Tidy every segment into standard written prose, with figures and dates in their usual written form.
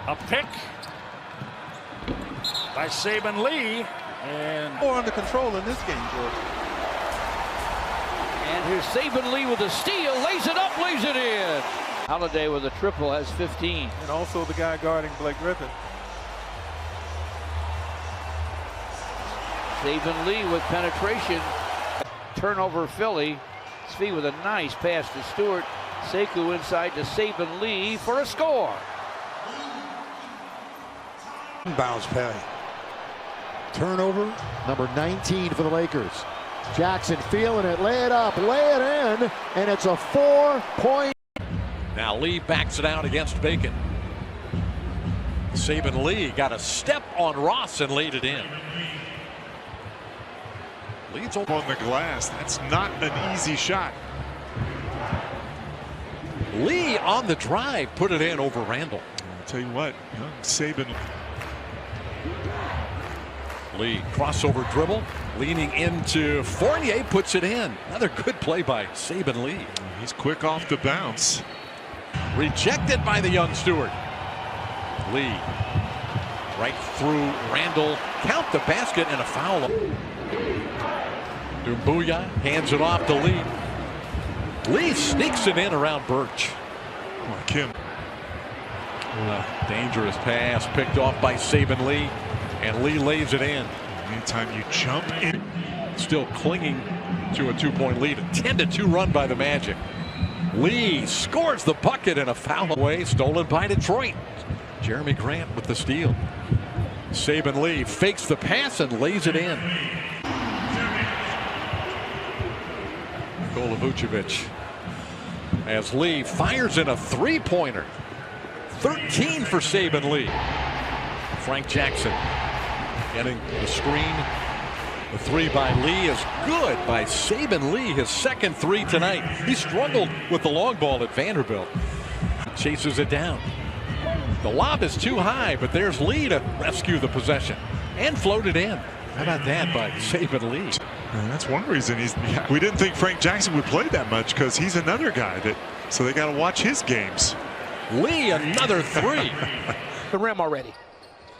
A pick by Saban Lee. And more under control in this game, George. And here's Saban Lee with a steal, lays it up, lays it in. Holiday with a triple has 15. And also the guy guarding Blake Griffin. Saban Lee with penetration. Turnover Philly. Svi with a nice pass to Stewart. Sekou inside to Saban Lee for a score. Bounce play. Turnover number 19 for the Lakers. Jackson feeling it, lay it up, lay it in, and it's a 4-point. Now Lee backs it out against Bacon. Saban Lee got a step on Ross and laid it in. Leads on the glass. That's not an easy shot. Lee on the drive put it in over Randall. I'll tell you what, young Saban. Lee crossover dribble, leaning into Fournier, puts it in. Another good play by Saban Lee. He's quick off the bounce. Rejected by the young Stewart. Lee right through Randall. Count the basket and a foul. Doumbouya hands it off to Lee. Lee sneaks it in around Birch. Kim. Dangerous pass picked off by Saban Lee. And Lee lays it in. Anytime you jump in. Still clinging to a 2-point lead. A 10-2 run by the Magic. Lee scores the bucket and a foul away, stolen by Detroit. Jeremy Grant with the steal. Saban Lee fakes the pass and lays it in. Nikola Vucevic as Lee fires in a three-pointer. 13 for Saban Lee. Frank Jackson getting the screen. The three by Lee is good by Saban Lee, his second three tonight. He struggled with the long ball at Vanderbilt. Chases it down. The lob is too high, but there's Lee to rescue the possession and float it in. How about that by Saban Lee? And that's one reason we didn't think Frank Jackson would play that much, because he's another guy that, so they got to watch his games. Lee another three. The rim already.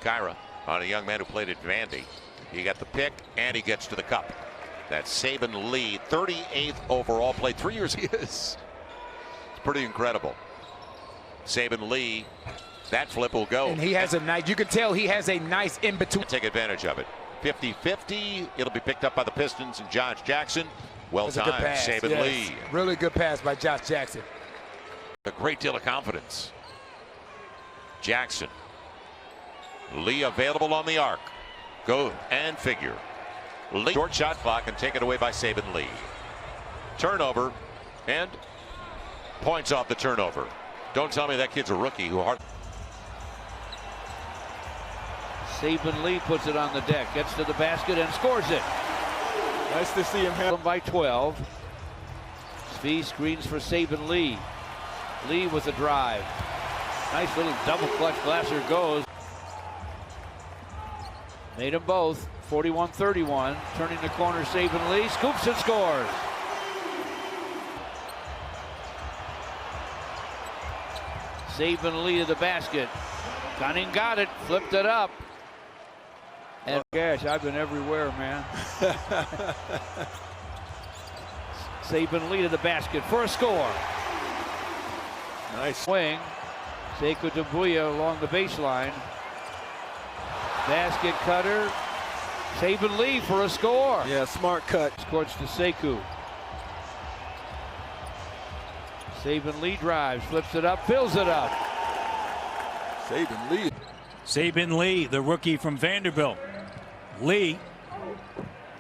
Kyra on a young man who played at Vandy. He got the pick and he gets to the cup. That's Saban Lee, 38th overall, played 3 years. He is. It's pretty incredible. Saban Lee, that flip will go. And he has a nice, you can tell he has a nice in between. Take advantage of it. 50-50. It'll be picked up by the Pistons and Josh Jackson. Well timed, Saban Lee. Really good pass by Josh Jackson. A great deal of confidence. Jackson. Lee available on the arc. Go and figure. Lee, short shot clock and taken away by Saban Lee. Turnover and points off the turnover. Don't tell me that kid's a rookie who hard. Saban Lee puts it on the deck, gets to the basket and scores it. Nice to see him have By 12. Svi screens for Saban Lee. Lee with the drive. Nice little double clutch. Glasser goes. Made them both. 41-31. Turning the corner, Saban Lee scoops and scores. Saban Lee to the basket. Gunning got it, flipped it up. And gosh, I've been everywhere, man. Saban Lee to the basket for a score. nice Swing. Sekou Doumbouya along the baseline. Basket cutter. Saban Lee for a score. Yeah, smart cut. Courts to Sekou. Saban Lee drives, flips it up, fills it up. Saban Lee. Saban Lee, the rookie from Vanderbilt. Lee.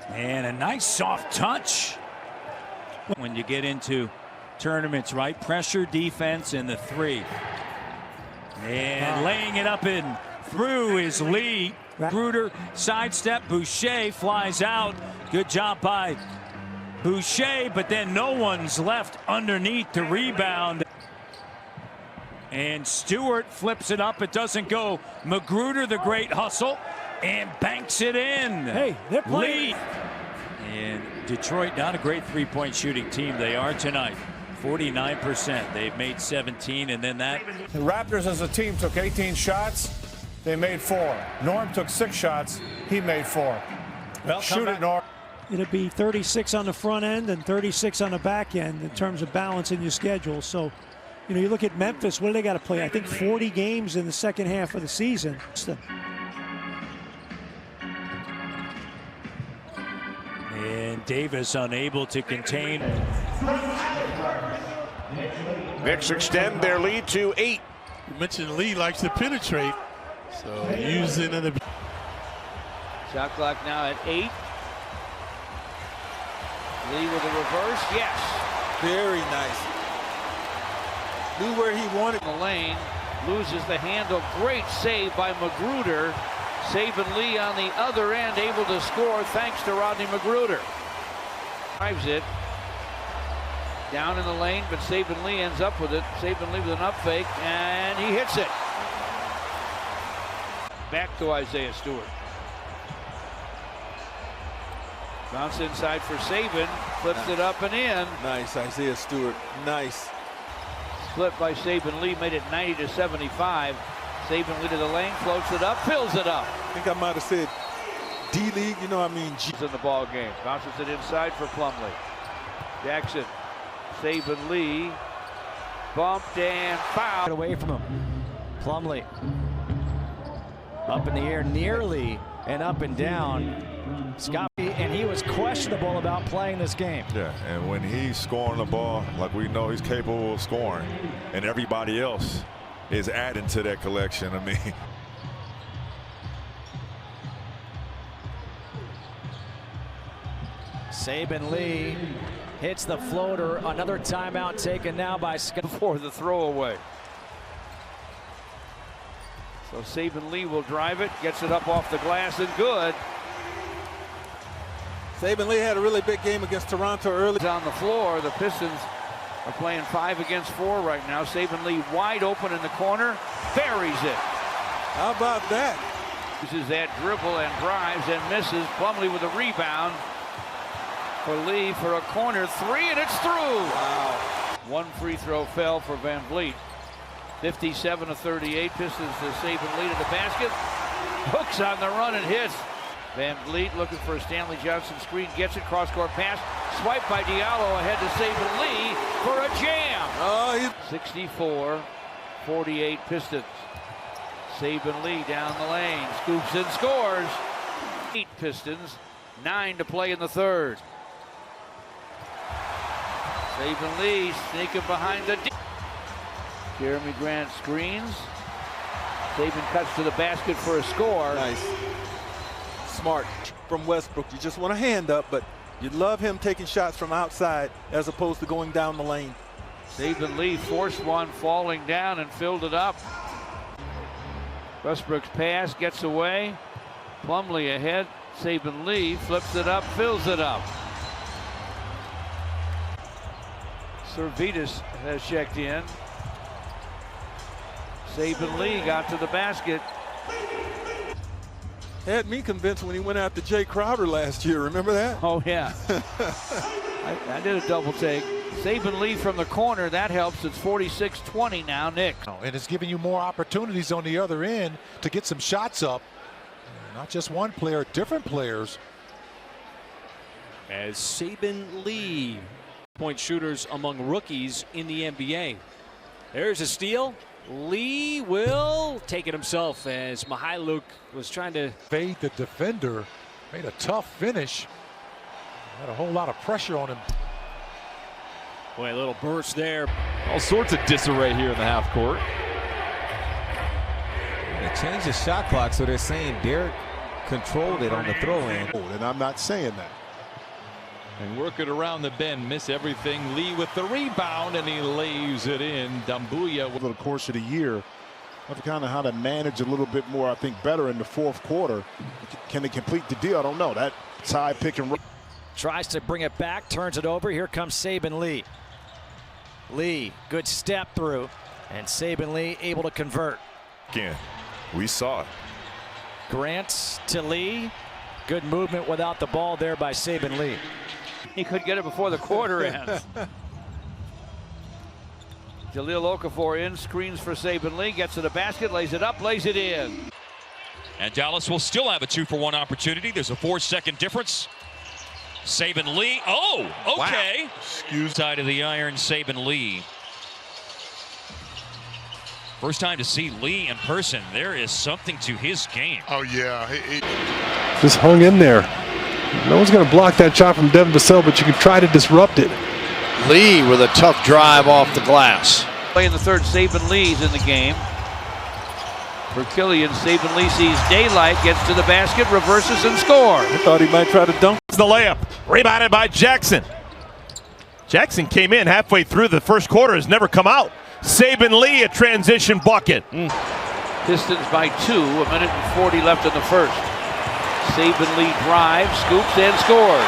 And a nice soft touch. When you get into tournaments, right? Pressure, defense, and the three. And laying it up and through is Lee. Bruder sidestep. Boucher flies out. Good job by Boucher, but then no one's left underneath to rebound. And Stewart flips it up. It doesn't go. Magruder, the great hustle, and banks it in. Hey, they're playing. Lee. And Detroit, not a great three-point shooting team. They are tonight. 49%. They've made 17, and then that. The Raptors as a team took 18 shots. They made 4. Norm took 6 shots. He made 4. Well, shoot it, Norm. It'll be 36 on the front end and 36 on the back end in terms of balancing your schedule. So, you know, you look at Memphis, what do they got to play? I think 40 games in the second half of the season. And Davis unable to contain. Knicks extend their lead to 8. You mentioned Lee likes to penetrate, so using it. Shot clock now at 8. Lee with a reverse, yes. Very nice. Knew where he wanted. The lane, loses the handle. Great save by Magruder. Saban Lee on the other end, able to score thanks to Rodney Magruder. Drives it down in the lane, but Saban Lee ends up with it. Saban Lee with an up fake, and he hits it. Back to Isaiah Stewart. Bounce inside for Saban, flips it up and in. Nice, Isaiah Stewart, nice. Split by Saban Lee, made it 90-75. Saban Lee to the lane, floats it up, fills it up. I think I might have said D-League, you know I mean G. In the ball game, bounces it inside for Plumlee. Jackson, Saban Lee, bumped and fouled. Get away from him. Plumlee up in the air, nearly and up and down. Scott, and he was questionable about playing this game. Yeah, and when he's scoring the ball, like we know he's capable of scoring, and everybody else is adding to that collection. I mean, Saban Lee hits the floater. Another timeout taken now by Scott before the throwaway. So Saban Lee will drive it, gets it up off the glass and good. Saban Lee had a really big game against Toronto early. On the floor, the Pistons are playing 5 against 4 right now. Saban Lee wide open in the corner, buries it. How about that? Uses that dribble and drives and misses. Plumlee with a rebound for Lee for a corner 3, and it's through. Wow. One free throw fell for Van Vliet. 57-38. Pistons to Saban Lee to the basket. Hooks on the run and hits. Van Vliet looking for a Stanley Johnson screen, gets it, cross-court pass, swipe by Diallo ahead to Saban Lee for a jam. 64-48 Pistons. Saban Lee down the lane, scoops and scores. 8 Pistons, 9 to play in the third. Saban Lee sneaking behind the D. Jeremy Grant screens. Saban cuts to the basket for a score. Nice. Smart from Westbrook. You just want a hand up, but you'd love him taking shots from outside as opposed to going down the lane. Saban Lee forced one falling down and filled it up. Westbrook's pass gets away. Plumlee ahead. Saban Lee flips it up, fills it up. Servetus has checked in. Saban Lee got to the basket. Had me convinced when he went after Jay Crowder last year. Remember that? Oh, yeah. I did a double take. Saban Lee from the corner. That helps. It's 46-20 now, Knicks. And it's giving you more opportunities on the other end to get some shots up. Not just one player, different players. As Saban Lee, point shooters among rookies in the NBA. There's a steal. Lee will take it himself as Mihailuk was trying to fade the defender. Made a tough finish. Had a whole lot of pressure on him. Boy, a little burst there. All sorts of disarray here in the half court. They changed the shot clock, so they're saying Derek controlled it on the throw-in. And I'm not saying that. And work it around the bend, miss everything. Lee with the rebound, and he lays it in. Dambuya. Over the course of the year, of kind of how to manage a little bit more, I think, better in the fourth quarter. Can they complete the deal? I don't know. That tie pick and roll. Tries to bring it back, turns it over. Here comes Saban Lee. Lee, good step through, and Saban Lee able to convert. Again, we saw it. Grant to Lee. Good movement without the ball there by Saban Lee. He could get it before the quarter ends. Jahlil Okafor in, screens for Saban Lee, gets to the basket, lays it up, lays it in. And Dallas will still have a 2-for-1 opportunity. There's a 4-second difference. Saban Lee. Oh, okay. Wow. Excuse. Side of the iron, Saban Lee. First time to see Lee in person. There is something to his game. Oh, yeah. Just hung in there. No one's going to block that shot from Devin Vassell, but you can try to disrupt it. Lee with a tough drive off the glass. Play in the third, Saban Lee's in the game. For Killian, Saban Lee sees daylight, gets to the basket, reverses and scores. I thought he might try to dunk. It's the layup. Rebounded by Jackson. Jackson came in halfway through the first quarter, has never come out. Saban Lee, a transition bucket. Pistons by 2, a minute and 40 left in the first. Saban Lee drives, scoops, and scores.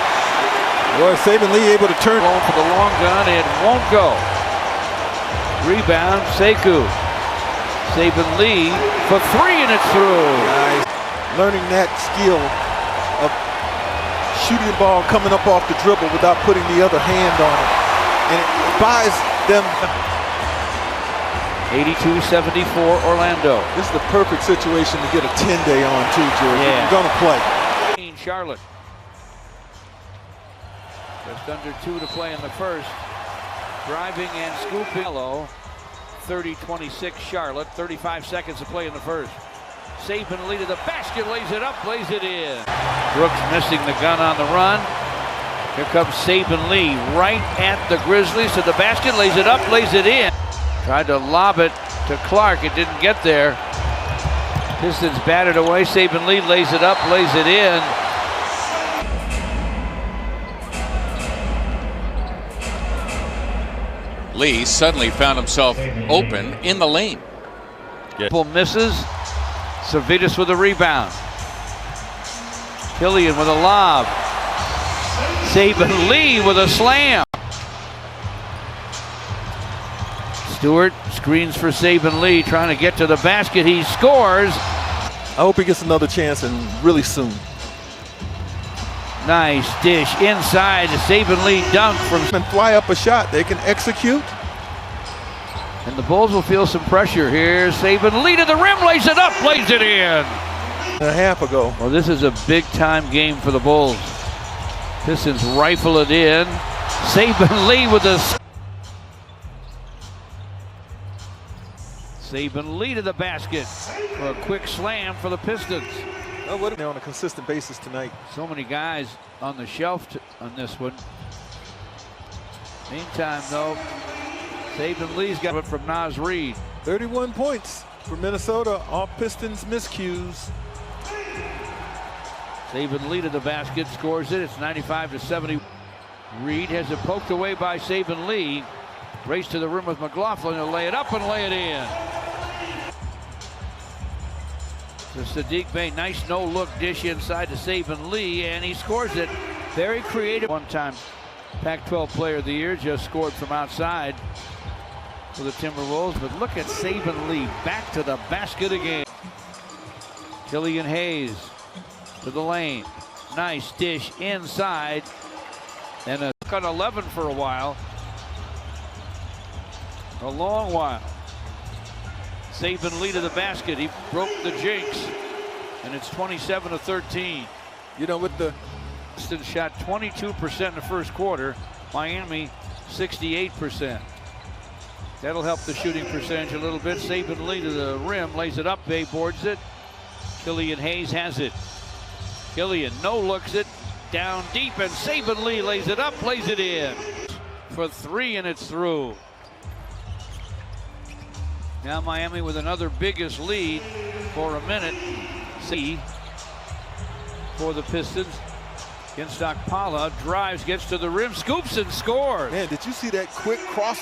Boy, Saban Lee able to turn. Going for the long gun, it won't go. Rebound, Sekou. Saban Lee for 3, and it's through. Nice. Learning that skill of shooting the ball coming up off the dribble without putting the other hand on it. And it buys them. 82-74 Orlando. This is the perfect situation to get a 10-day on too, George. Yeah. You're gonna play. Charlotte. Just under 2 to play in the first. Driving and scooping. 30-26 Charlotte. 35 seconds to play in the first. Saban Lee to the basket, lays it up, plays it in. Brooks missing the gun on the run. Here comes Saban Lee right at the Grizzlies to the basket, lays it up, lays it in. Tried to lob it to Clark, it didn't get there. Pistons batted away, Saban Lee lays it up, lays it in. Lee suddenly found himself open in the lane. Misses. Savitas with a rebound. Killian with a lob. Saban Lee with a slam. Stewart screens for Saban Lee, trying to get to the basket. He scores. I hope he gets another chance and really soon. Nice dish inside. Saban Lee dunk from. And fly up a shot. They can execute. And the Bulls will feel some pressure here. Saban Lee to the rim, lays it up, lays it in. A half ago. Well, this is a big-time game for the Bulls. Pistons rifle it in. Saban Lee with a. Saban Lee to the basket for a quick slam for the Pistons. Oh, what on a consistent basis tonight. So many guys on the shelf on this one. Meantime, though, Saban Lee's got it from Naz Reid. 31 points for Minnesota off Pistons miscues. Saban Lee to the basket, scores it. It's 95-70. Reid has it poked away by Saban Lee. Race to the rim with McLaughlin. He'll lay it up and lay it in. To Sadiq Bey, nice no-look dish inside to Saban Lee, and he scores it. Very creative. One-time Pac-12 Player of the Year, just scored from outside for the Timberwolves. But look at Saban Lee back to the basket again. Killian Hayes to the lane. Nice dish inside, and a on 11 for a while. A long while. Saban Lee to the basket. He broke the jinx, and it's 27-13. You know, with the Pistons shot 22% in the first quarter. Miami 68%. That'll help the shooting percentage a little bit. Saban Lee to the rim, lays it up. Bay boards it. Killian Hayes has it. Killian no-looks it down deep, and Saban Lee lays it up, plays it in for 3, and it's through. Now Miami with another biggest lead for a minute. C for the Pistons. Against Okpala, drives, gets to the rim, scoops and scores. Man, did you see that quick cross?